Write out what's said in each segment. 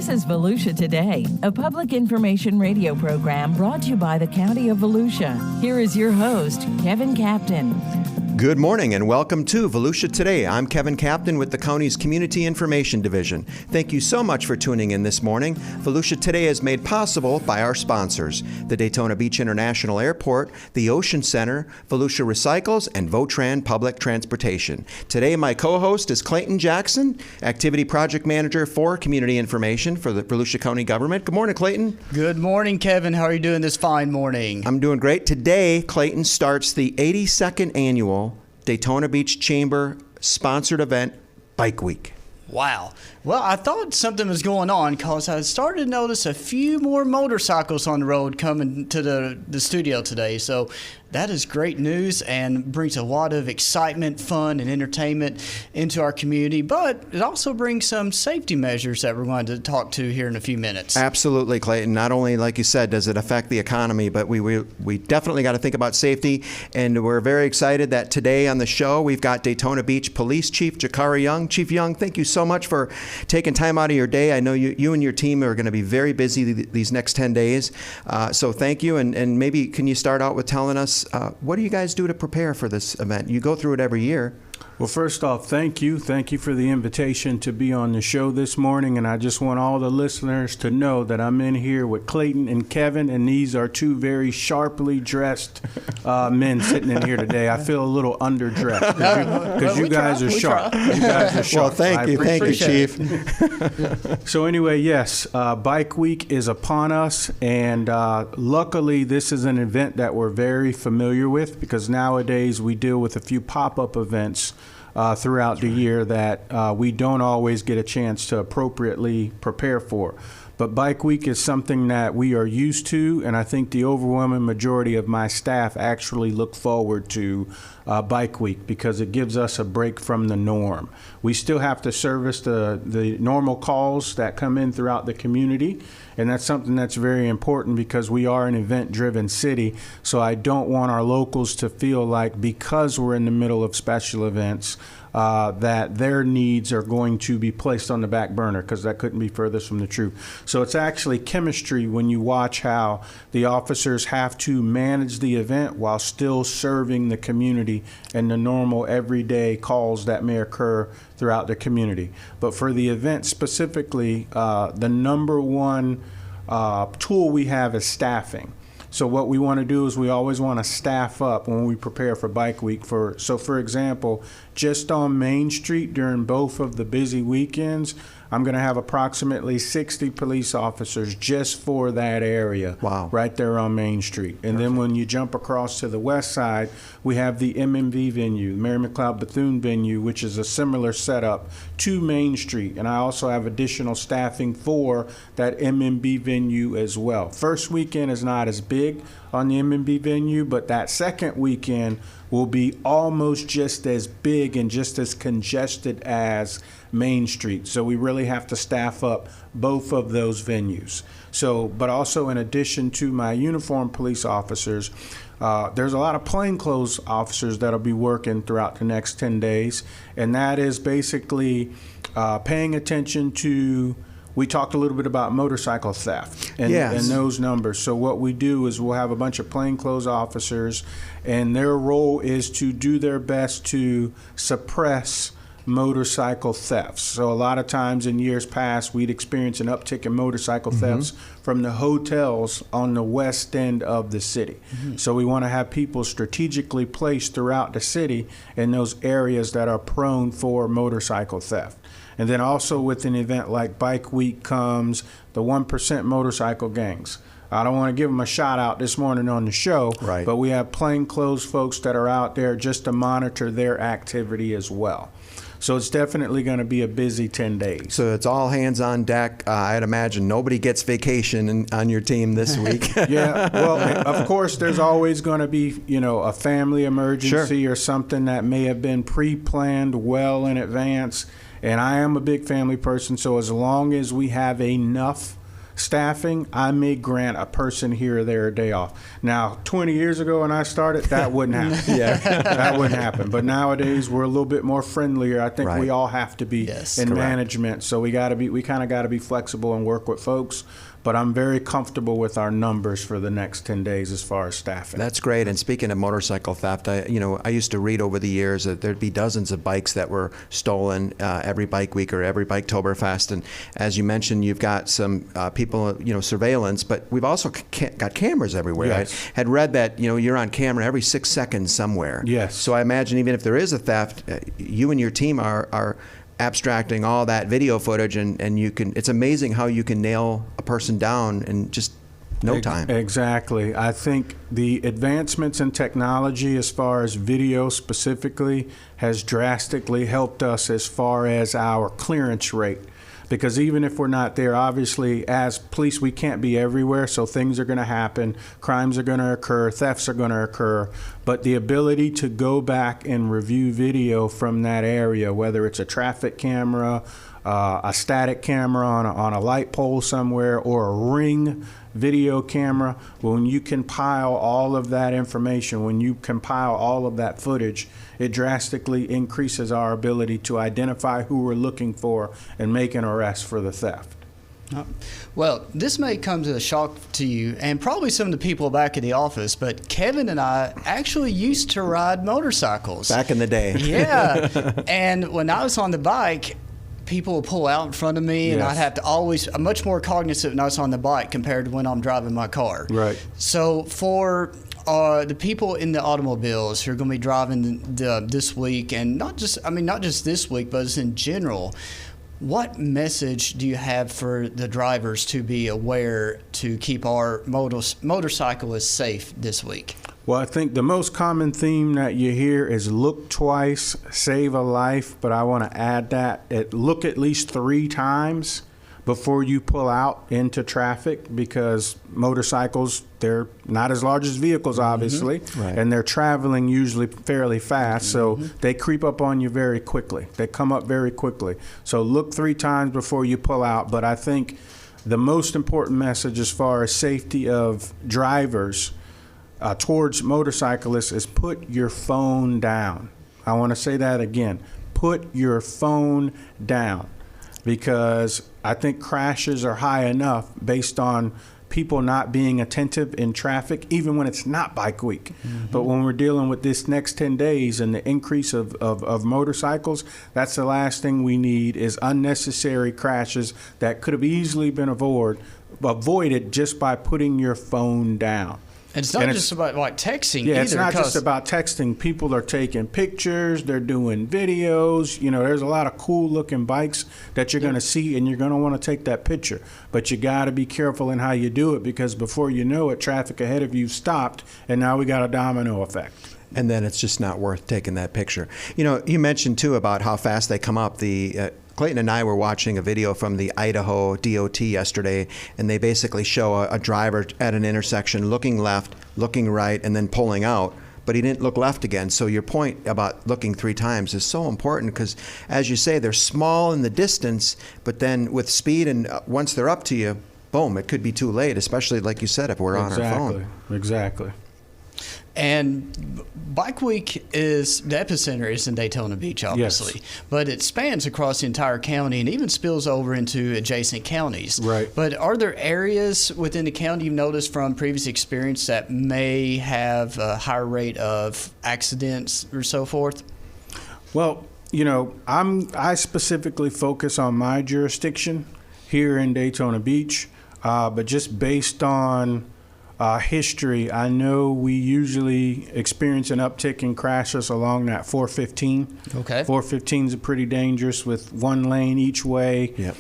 This is Volusia Today, a public information radio program brought to you by the County of Volusia. Here is your host, Kevin Captain. Good morning and welcome to Volusia Today. I'm Kevin Captain with the county's Community Information Division. Thank you so much for tuning in this morning. Volusia Today is made possible by our sponsors, the Daytona Beach International Airport, the Ocean Center, Volusia Recycles, and Votran Public Transportation. Today, my co-host is Clayton Jackson, Activity Project Manager for Community Information for the Volusia County Government. Good morning, Clayton. Good morning, Kevin. How are you doing this fine morning? I'm doing great. Today, Clayton starts the 82nd annual Daytona Beach Chamber sponsored event, Bike Week. Wow. Well, I thought something was going on because I started to notice a few more motorcycles on the road coming to the studio today. So that is great news and brings a lot of excitement, fun, and entertainment into our community. But it also brings some safety measures that we're going to talk to here in a few minutes. Absolutely, Clayton. Not only, like you said, does it affect the economy, but we definitely got to think about safety. And we're very excited that today on the show, we've got Daytona Beach Police Chief Jakari Young. Chief Young, thank you so much for taking time out of your day. I know you and your team are going to be very busy these next 10 days. So thank you. And maybe can you start out with telling us what do you guys do to prepare for this event? You go through it every year. Well, first off, thank you. Thank you for the invitation to be on the show this morning. And I just want all the listeners to know that I'm in here with Clayton and Kevin, and these are two very sharply dressed men sitting in here today. I feel a little underdressed because you guys are sharp. You guys are sharp. Well, thank you, Chief. So anyway, yes, Bike Week is upon us, and luckily this is an event that we're very familiar with because nowadays we deal with a few pop-up events throughout the year that we don't always get a chance to appropriately prepare for. But Bike Week is something that we are used to, and I think the overwhelming majority of my staff actually look forward to Bike Week because it gives us a break from the norm. We still have to service the normal calls that come in throughout the community, and that's something that's very important because we are an event-driven city, so I don't want our locals to feel like because we're in the middle of special events that their needs are going to be placed on the back burner, because that couldn't be furthest from the truth. So it's actually chemistry when you watch how the officers have to manage the event while still serving the community and the normal everyday calls that may occur throughout the community. But for the event specifically, the number one tool we have is staffing. So what we want to do is we always want to staff up when we prepare for Bike Week. So for example, just on Main Street during both of the busy weekends, I'm going to have approximately 60 police officers just for that area. Wow. Right there on Main Street. And then when you jump across to the west side, we have the MMV venue, the Mary McLeod Bethune venue, which is a similar setup to Main Street. And I also have additional staffing for that MMB venue as well. First weekend is not as big on the MMB venue, but that second weekend will be almost just as big and just as congested as Main Street. So we really have to staff up both of those venues. So, but also in addition to my uniformed police officers, there's a lot of plainclothes officers that'll be working throughout the next 10 days. And that is basically paying attention to, we talked a little bit about motorcycle theft and those numbers. So what we do is we'll have a bunch of plainclothes officers, and their role is to do their best to suppress motorcycle thefts. So a lot of times in years past, we'd experience an uptick in motorcycle thefts from the hotels on the west end of the city. So we want to have people strategically placed throughout the city in those areas that are prone for motorcycle theft. And then also with an event like Bike Week comes the 1% motorcycle gangs. I don't want to give them a shout out this morning on the show, but we have plainclothes folks that are out there just to monitor their activity as well. So it's definitely going to be a busy 10 days. So it's all hands on deck. I'd imagine nobody gets vacation on your team this week. Yeah, well, of course, there's always going to be, a family emergency or something that may have been pre-planned well in advance. And I am a big family person, so as long as we have enough staffing, I may grant a person here or there a day off. Now, 20 years ago when I started, that wouldn't happen. That wouldn't happen. But nowadays, we're a little bit more friendlier. I think we all have to be in management, so we kind of got to be flexible and work with folks. But I'm very comfortable with our numbers for the next 10 days as far as staffing. That's great. And speaking of motorcycle theft, I used to read over the years that there'd be dozens of bikes that were stolen every bike week or every Biketoberfest. And as you mentioned, you've got some people, surveillance, but we've also got cameras everywhere. Yes. I had read that, you're on camera every 6 seconds somewhere. Yes. So I imagine even if there is a theft, you and your team are abstracting all that video footage, and you can. It's amazing how you can nail a person down in just no time. Exactly. I think the advancements in technology as far as video specifically has drastically helped us as far as our clearance rate. Because even if we're not there, obviously, as police, we can't be everywhere, so things are going to happen, crimes are going to occur, thefts are going to occur. But the ability to go back and review video from that area, whether it's a traffic camera, a static camera on a light pole somewhere, or a Ring video camera, when you compile all of that information, when you compile all of that footage, it drastically increases our ability to identify who we're looking for and make an arrest for the theft. Well, this may come as a shock to you and probably some of the people back at the office, but Kevin and I actually used to ride motorcycles. Back in the day. Yeah. And when I was on the bike, people would pull out in front of me, and I'd have to always, I'm much more cognizant when I was on the bike compared to when I'm driving my car. Right. So for the people in the automobiles who are going to be driving this week, and not just this week, but in general, what message do you have for the drivers to be aware to keep our motorcyclists safe this week? Well, I think the most common theme that you hear is look twice, save a life. But I want to add that look at least 3 times before you pull out into traffic, because motorcycles, they're not as large as vehicles, obviously, and they're traveling usually fairly fast, so they creep up on you very quickly. They come up very quickly. So look 3 times before you pull out. But I think the most important message as far as safety of drivers towards motorcyclists is put your phone down. I want to say that again. Put your phone down, because I think crashes are high enough based on people not being attentive in traffic, even when it's not bike week. But when we're dealing with this next 10 days and the increase of motorcycles, that's the last thing we need, is unnecessary crashes that could have easily been avoided just by putting your phone down. And it's not just about like texting either. Yeah, it's not just about texting. People are taking pictures, they're doing videos. There's a lot of cool looking bikes that you're going to see, and you're going to want to take that picture. But you got to be careful in how you do it, because before you know it, traffic ahead of you stopped, and now we got a domino effect. And then it's just not worth taking that picture. You mentioned too about how fast they come up. Clayton and I were watching a video from the Idaho DOT yesterday, and they basically show a driver at an intersection looking left, looking right, and then pulling out. But he didn't look left again. So your point about looking 3 times is so important, because, as you say, they're small in the distance, but then with speed, and once they're up to you, boom, it could be too late, especially, like you said, if we're on our phone. Exactly. And Bike Week is, the epicenter is in Daytona Beach, obviously. Yes. But it spans across the entire county and even spills over into adjacent counties. Right. But are there areas within the county you've noticed from previous experience that may have a higher rate of accidents or so forth? Well, I specifically focus on my jurisdiction here in Daytona Beach, but just based on history, I know we usually experience an uptick in crashes along that 415. Okay. 415 is pretty dangerous with 1 lane each way. Yep.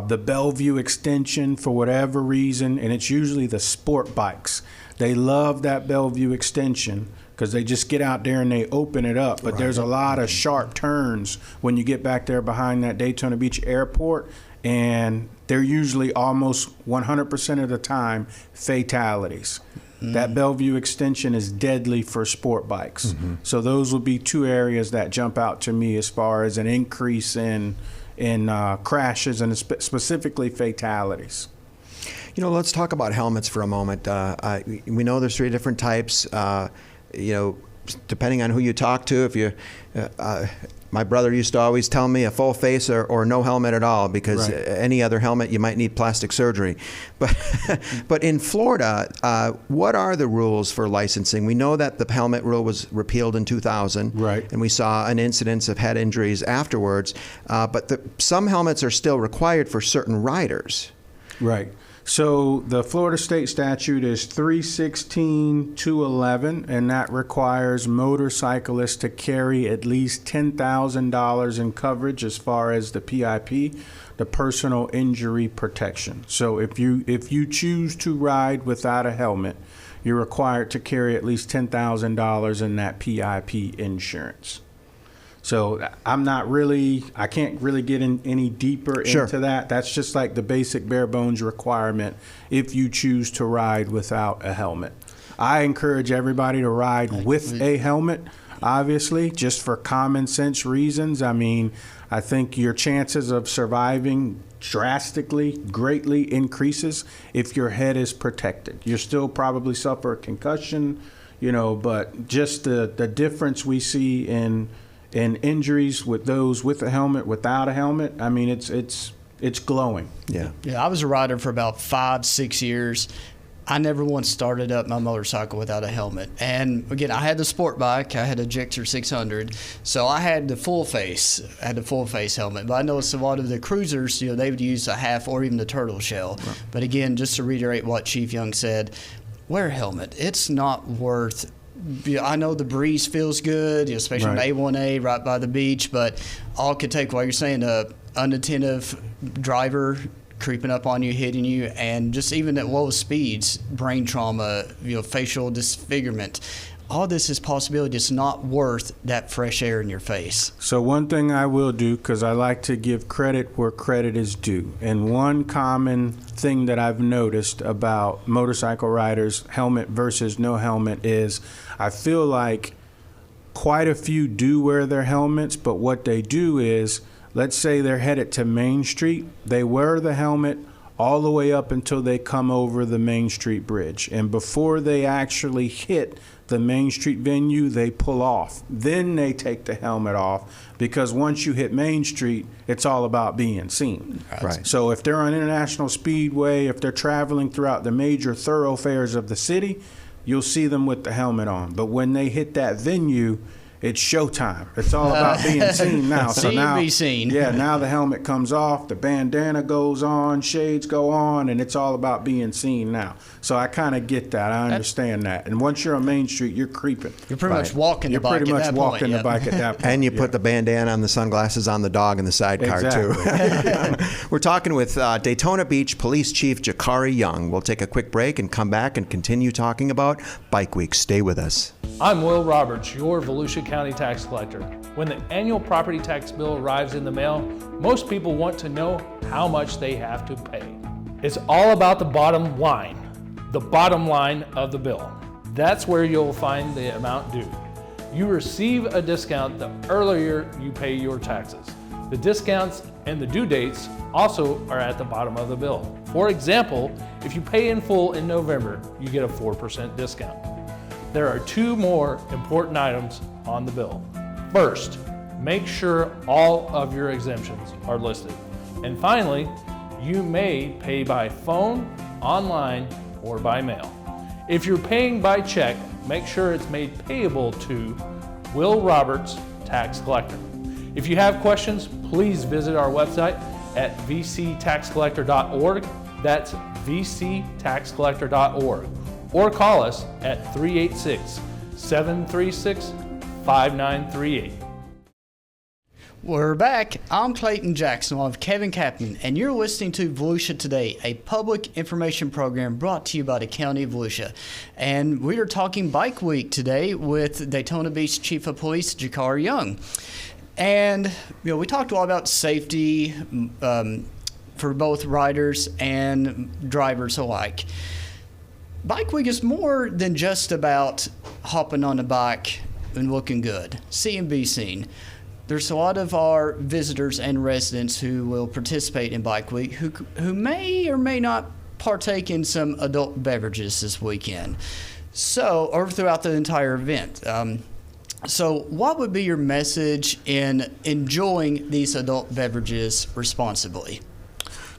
The Bellevue extension, for whatever reason, and it's usually the sport bikes. They love that Bellevue extension because they just get out there and they open it up. But there's a lot of sharp turns when you get back there behind that Daytona Beach airport, and they're usually almost 100% of the time fatalities. That Bellevue extension is deadly for sport bikes. So those would be 2 areas that jump out to me as far as an increase in crashes and specifically fatalities. Let's talk about helmets for a moment. We know there's 3 different types. Depending on who you talk to, if you, my brother used to always tell me a full face or no helmet at all, because Right. any other helmet you might need plastic surgery. But in Florida, what are the rules for licensing? We know that the helmet rule was repealed in 2000, Right. and we saw an incidence of head injuries afterwards. But some helmets are still required for certain riders. Right. So the Florida state statute is 316-211, and that requires motorcyclists to carry at least $10,000 in coverage as far as the PIP, the personal injury protection. So if you choose to ride without a helmet, you're required to carry at least $10,000 in that PIP insurance. So I can't really get in any deeper Sure. into that. That's just like the basic bare bones requirement if you choose to ride without a helmet. I encourage everybody to ride with a helmet, obviously, just for common sense reasons. I mean, I think your chances of surviving greatly increases if your head is protected. You'll still probably suffer a concussion, but just the difference we see in injuries with those with a helmet, without a helmet, I mean, it's glowing. Yeah. Yeah, I was a rider for about 5-6 years. I never once started up my motorcycle without a helmet. And again, I had the sport bike. I had a Gixxer 600, so I had the full face helmet. But I noticed a lot of the cruisers, they would use a half or even the turtle shell. Right. But again, just to reiterate what Chief Young said, wear a helmet. It's not worth. I know the breeze feels good, especially on A1A right by the beach, but all it could take, while you're saying, an unattentive driver creeping up on you, hitting you, and just even at low speeds, brain trauma, facial disfigurement. All this is possibility. It's not worth that fresh air in your face. So one thing I will do, because I like to give credit where credit is due, and one common thing that I've noticed about motorcycle riders, helmet versus no helmet, is I feel like quite a few do wear their helmets, but what they do is, let's say they're headed to Main Street, they wear the helmet all the way up until they come over the Main Street Bridge. And before they actually hit the Main Street venue, they pull off. Then they take the helmet off, because once you hit Main Street, it's all about being seen. Right. So if they're on International Speedway, if they're traveling throughout the major thoroughfares of the city, you'll see them with the helmet on. But when they hit that venue, it's showtime. It's all about being seen now. So now, be seen. Yeah, now the helmet comes off, the bandana goes on, shades go on, and it's all about being seen now. So I kind of get that. I understand that. And once you're on Main Street, you're creeping. You're pretty much walking the bike at that point. You're pretty much walking the bike at that point. And you put the bandana on the sunglasses on the dog in the sidecar, too. We're talking with Daytona Beach Police Chief Jakari Young. We'll take a quick break and come back and continue talking about Bike Week. Stay with us. I'm Will Roberts, your Volusia County tax collector. When the annual property tax bill arrives in the mail, most people want to know how much they have to pay. It's all about the bottom line of the bill. That's where you'll find the amount due. You receive a discount the earlier you pay your taxes. The discounts and the due dates also are at the bottom of the bill. For example, if you pay in full in November, you get a 4% discount. There are 2 more important items on the bill. First, make sure all of your exemptions are listed. And finally, you may pay by phone, online, or by mail. If you're paying by check, make sure it's made payable to Will Roberts, Tax Collector. If you have questions, please visit our website at vctaxcollector.org. That's vctaxcollector.org. Or call us at 386-736-5938. We're back. I'm Clayton Jackson of Kevin Kaplan, and you're listening to Volusia Today, a public information program brought to you by the County of Volusia. And we are talking Bike Week today with Daytona Beach Chief of Police Jakari Young. And we talked a lot about safety for both riders and drivers alike. Bike Week is more than just about hopping on a bike and looking good, see and be seen. There's a lot of our visitors and residents who will participate in Bike Week who may or may not partake in some adult beverages this weekend. So, or throughout the entire event. So what would be your message in enjoying these adult beverages responsibly?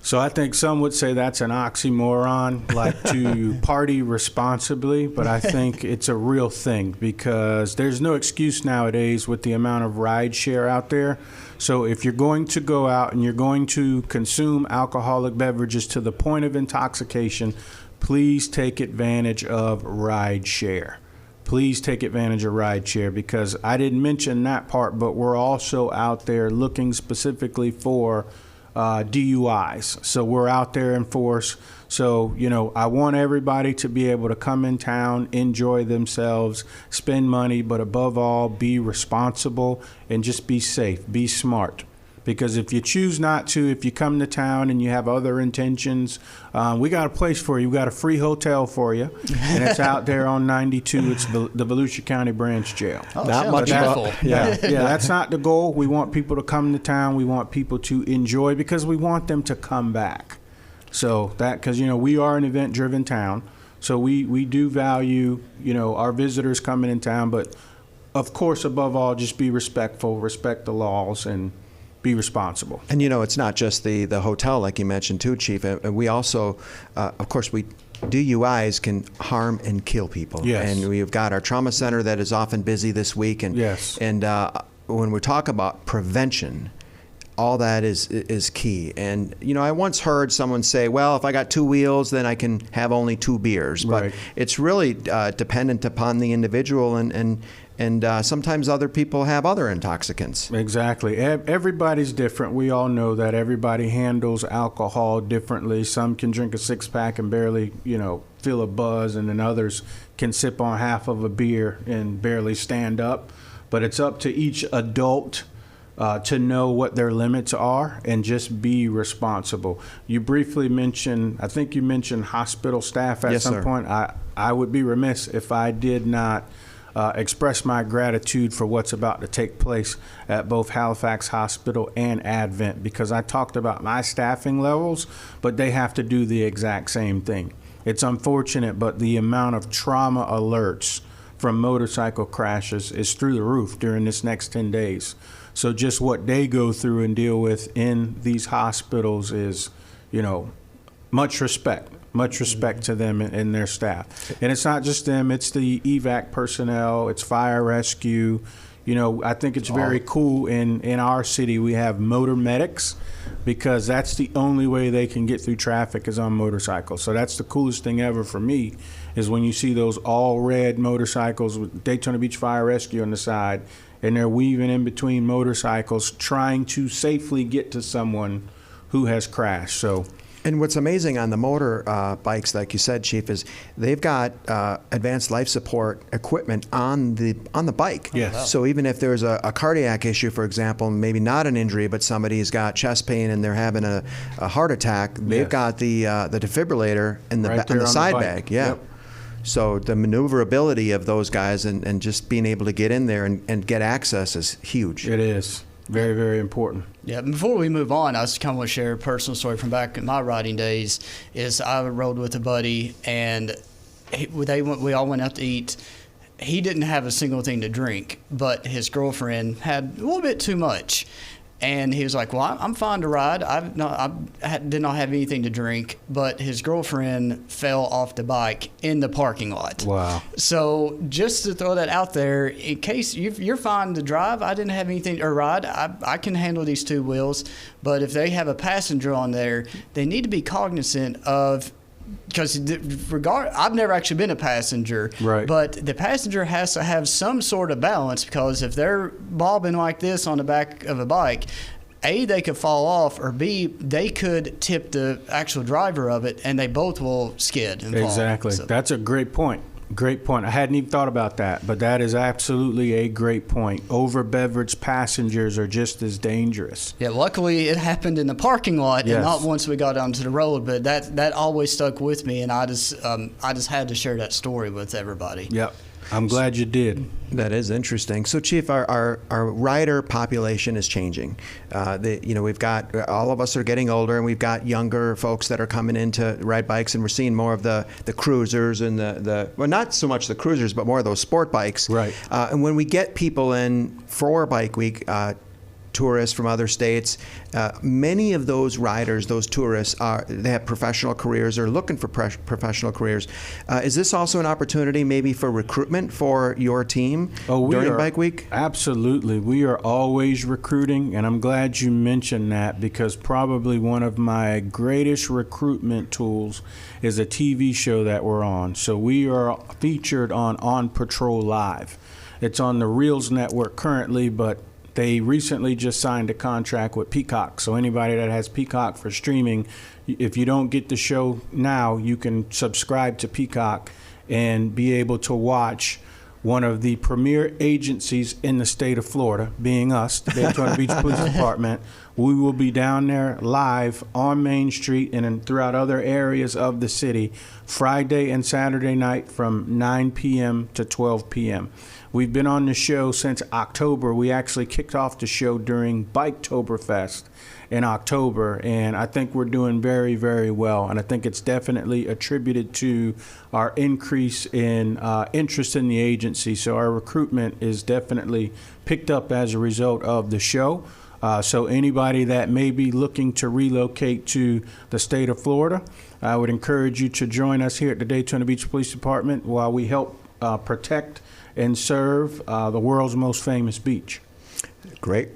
So I think some would say that's an oxymoron, like to party responsibly, but I think it's a real thing because there's no excuse nowadays with the amount of ride share out there. So if you're going to go out and you're going to consume alcoholic beverages to the point of intoxication, please take advantage of ride share. Please take advantage of rideshare because I didn't mention that part, but we're also out there looking specifically for DUIs. So we're out there in force. So, I want everybody to be able to come in town, enjoy themselves, spend money, but above all, be responsible and just be safe, be smart. Because if you choose not to, if you come to town and you have other intentions, we got a place for you. We got a free hotel for you, and it's out there on 92. It's the Volusia County Branch Jail. Oh, not much beautiful. Yeah, that's not the goal. We want people to come to town. We want people to enjoy because we want them to come back. So because we are an event-driven town, so we do value our visitors coming in town, but of course, above all, just be respectful, respect the laws, and be responsible. And it's not just the hotel, like you mentioned too, Chief. We also, of course, DUIs can harm and kill people. Yes. And we've got our trauma center that is often busy this week. And yes. And when we talk about prevention, all that is key. And I once heard someone say, well, if I got two wheels, then I can have only two beers. But right. It's really dependent upon the individual, and sometimes other people have other intoxicants. Exactly. Everybody's different. We all know that. Everybody handles alcohol differently. Some can drink a six-pack and barely, feel a buzz, and then others can sip on half of a beer and barely stand up. But it's up to each adult to know what their limits are and just be responsible. You briefly mentioned, I think you mentioned hospital staff at Yes, some sir. point. I would be remiss if I did not express my gratitude for what's about to take place at both Halifax Hospital and Advent, because I talked about my staffing levels, but they have to do the exact same thing. It's unfortunate, but the amount of trauma alerts from motorcycle crashes is through the roof during this next 10 days. So just what they go through and deal with in these hospitals is, much respect to them and their staff. And it's not just them, it's the evac personnel, it's fire rescue. I think it's very cool in our city we have motor medics, because that's the only way they can get through traffic is on motorcycles. So that's the coolest thing ever for me, is when you see those all red motorcycles with Daytona Beach Fire Rescue on the side, and they're weaving in between motorcycles trying to safely get to someone who has crashed. So. And what's amazing on the motor bikes, like you said, Chief, is they've got advanced life support equipment on the bike. Yes. Wow. So even if there's a cardiac issue, for example, maybe not an injury, but somebody's got chest pain and they're having a heart attack, they've got the defibrillator in the Right there in the on side the bike. bag. Yeah. Yep. So the maneuverability of those guys and just being able to get in there and get access is huge. It is. Very, very important. Yeah, before we move on, I just kind of want to share a personal story from back in my riding days. Is I rode with a buddy, and we all went out to eat. He didn't have a single thing to drink, but his girlfriend had a little bit too much. And he was like, well, I'm fine to ride. I did not have anything to drink, but his girlfriend fell off the bike in the parking lot. Wow. So just to throw that out there, in case you're fine to drive, I didn't have anything or ride. I can handle these two wheels. But if they have a passenger on there, they need to be cognizant of, because I've never actually been a passenger, right, but the passenger has to have some sort of balance, because if they're bobbing like this on the back of a bike, A, they could fall off, or B, they could tip the actual driver of it, and they both will skid and fall. Exactly. So. That's a great point. Great point. I hadn't even thought about that, but that is absolutely a great point. Over-beveraged passengers are just as dangerous. Yeah, luckily it happened in the parking lot, Yes. and not once we got onto the road, but that always stuck with me, and I just had to share that story with everybody. Yep. I'm glad you did. That is interesting. So, Chief, our rider population is changing. We've got, all of us are getting older, and we've got younger folks that are coming in to ride bikes, and we're seeing more of the cruisers and well, not so much the cruisers, but more of those sport bikes. Right. And when we get people in for Bike Week, tourists from other states, many of those riders, those tourists, they have professional careers or looking for professional careers. Is this also an opportunity maybe for recruitment for your team during Bike Week? Absolutely. We are always recruiting, and I'm glad you mentioned that, because probably one of my greatest recruitment tools is a TV show that we're on. So we are featured on Patrol Live. It's on the Reels Network currently, but they recently just signed a contract with Peacock. So anybody that has Peacock for streaming, if you don't get the show now, you can subscribe to Peacock and be able to watch one of the premier agencies in the state of Florida, being us, the Daytona Beach Police Department. We will be down there live on Main Street and throughout other areas of the city Friday and Saturday night from 9 p.m. to 12 p.m. We've been on the show since October. We actually kicked off the show during Biketoberfest in October, and I think we're doing very, very well. And I think it's definitely attributed to our increase in interest in the agency. So our recruitment is definitely picked up as a result of the show. So anybody that may be looking to relocate to the state of Florida, I would encourage you to join us here at the Daytona Beach Police Department while we help protect and serve the world's most famous beach. Great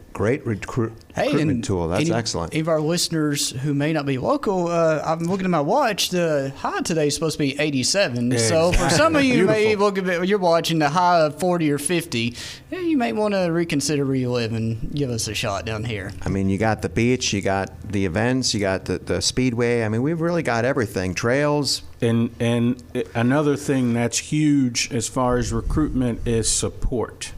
recruitment tool. That's excellent. Any of our listeners who may not be local, I'm looking at my watch. The high today is supposed to be 87. Exactly. So for some of you, Beautiful. you're watching the high of 40 or 50. You may want to reconsider where you live and give us a shot down here. I mean, you got the beach, you got the events, you got the speedway. I mean, we've really got everything. Trails. And another thing that's huge as far as recruitment is support.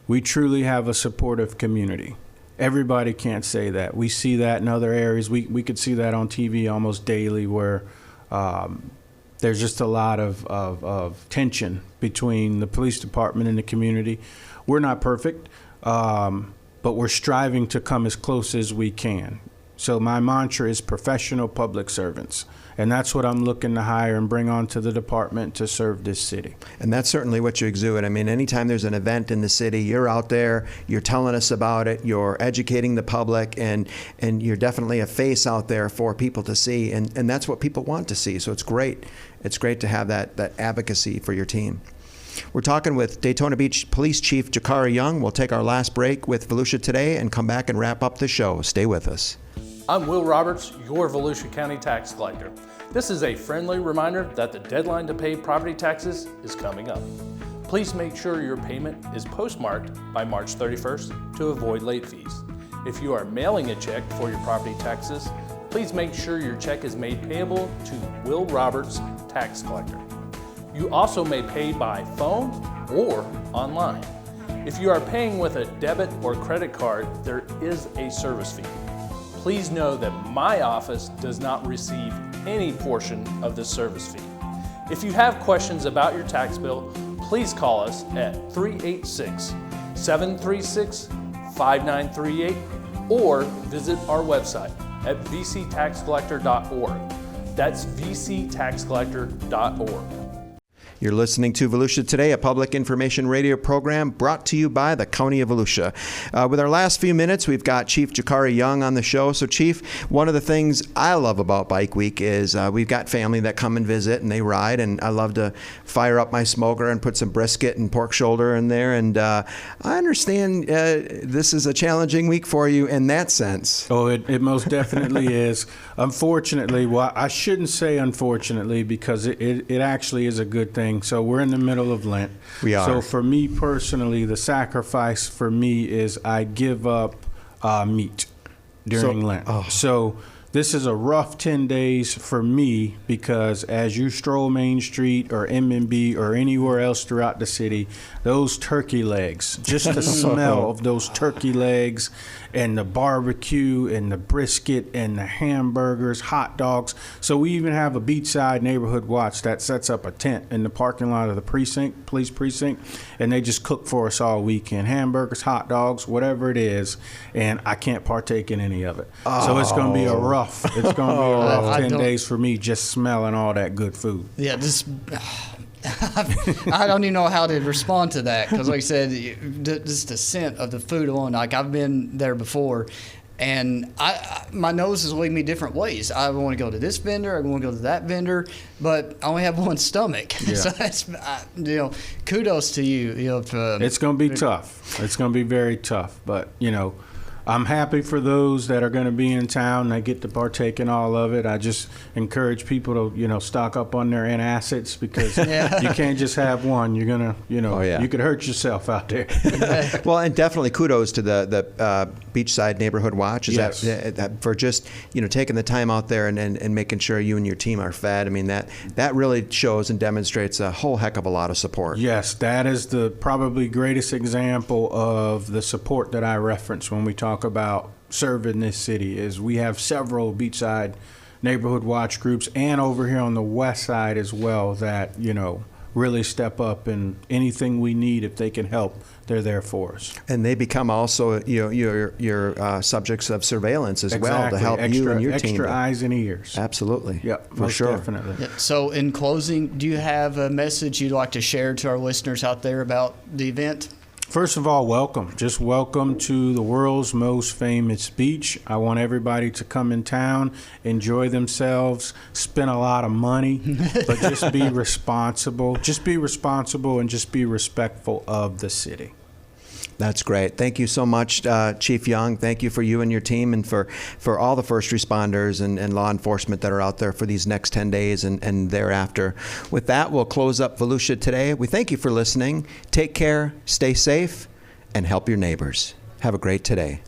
We truly have a supportive community. Everybody can't say that. We see that in other areas. We could see that on TV almost daily, where there's just a lot of tension between the police department and the community. We're not perfect, but we're striving to come as close as we can. So my mantra is professional public servants. And that's what I'm looking to hire and bring onto the department to serve this city. And that's certainly what you exude. I mean, anytime there's an event in the city, you're out there, you're telling us about it, you're educating the public, and you're definitely a face out there for people to see. And that's what people want to see. So it's great. It's great to have that advocacy for your team. We're talking with Daytona Beach Police Chief Jakari Young. We'll take our last break with Volusia Today and come back and wrap up the show. Stay with us. I'm Will Roberts, your Volusia County tax collector. This is a friendly reminder that the deadline to pay property taxes is coming up. Please make sure your payment is postmarked by March 31st to avoid late fees. If you are mailing a check for your property taxes, please make sure your check is made payable to Will Roberts, tax collector. You also may pay by phone or online. If you are paying with a debit or credit card, there is a service fee. Please know that my office does not receive any portion of this service fee. If you have questions about your tax bill, please call us at 386-736-5938 or visit our website at vctaxcollector.org. That's vctaxcollector.org. You're listening to Volusia Today, a public information radio program brought to you by the County of Volusia. With our last few minutes, we've got Chief Jakari Young on the show. So, Chief, one of the things I love about Bike Week is we've got family that come and visit and they ride, and I love to fire up my smoker and put some brisket and pork shoulder in there. And I understand this is a challenging week for you in that sense. Oh, it most definitely is. Unfortunately, well, I shouldn't say unfortunately, because it actually is a good thing. So we're in the middle of Lent. We are. So for me personally, the sacrifice for me is I give up meat during Lent. So This is a rough 10 days for me because as you stroll Main Street or MMB or anywhere else throughout the city, those turkey legs, just the smell of those turkey legs and the barbecue and the brisket and the hamburgers, hot dogs. So we even have a beachside neighborhood watch that sets up a tent in the parking lot of the police precinct, and they just cook for us all weekend. Hamburgers, hot dogs, whatever it is, and I can't partake in any of it. So it's going to be a rough 10 days for me just smelling all that good food. Yeah, I don't even know how to respond to that because, like I said, just the scent of the food alone. Like, I've been there before, and my nose is leading me different ways. I want to go to this vendor, I want to go to that vendor, but I only have one stomach. Yeah. So that's, kudos to you. It's going to be tough. It's going to be very tough, but I'm happy for those that are going to be in town. They get to partake in all of it. I just encourage people to, stock up on their antacids because you can't just have one. You're going to, you could hurt yourself out there. Well, and definitely kudos to the Beachside Neighborhood Watch. Yes. That for just, taking the time out there and making sure you and your team are fed. I mean, that really shows and demonstrates a whole heck of a lot of support. Yes, that is the probably greatest example of the support that I reference when we talk about serving this city. Is we have several Beachside Neighborhood Watch groups and over here on the west side as well that really step up, and anything we need, if they can help, they're there for us. And they become also your subjects of surveillance as well to help you and your team. Extra eyes and ears. Absolutely. Yep, for most sure. Definitely. Yeah. So in closing, do you have a message you'd like to share to our listeners out there about the event? First of all, welcome. Just welcome to the world's most famous beach. I want everybody to come in town, enjoy themselves, spend a lot of money, but just be responsible. Just be responsible and just be respectful of the city. That's great. Thank you so much, Chief Young. Thank you for you and your team and for all the first responders and law enforcement that are out there for these next 10 days and thereafter. With that, we'll close up Volusia Today. We thank you for listening. Take care, stay safe, and help your neighbors. Have a great today.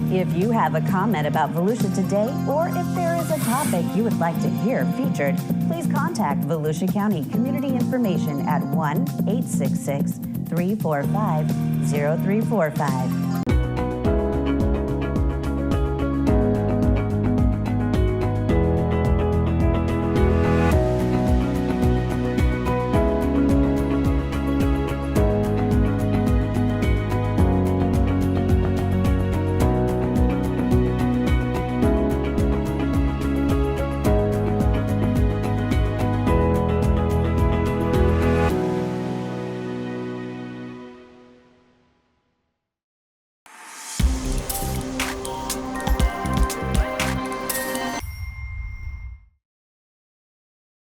If you have a comment about Volusia Today, or if there is a topic you would like to hear featured, please contact Volusia County Community Information at 1-866-345-0345.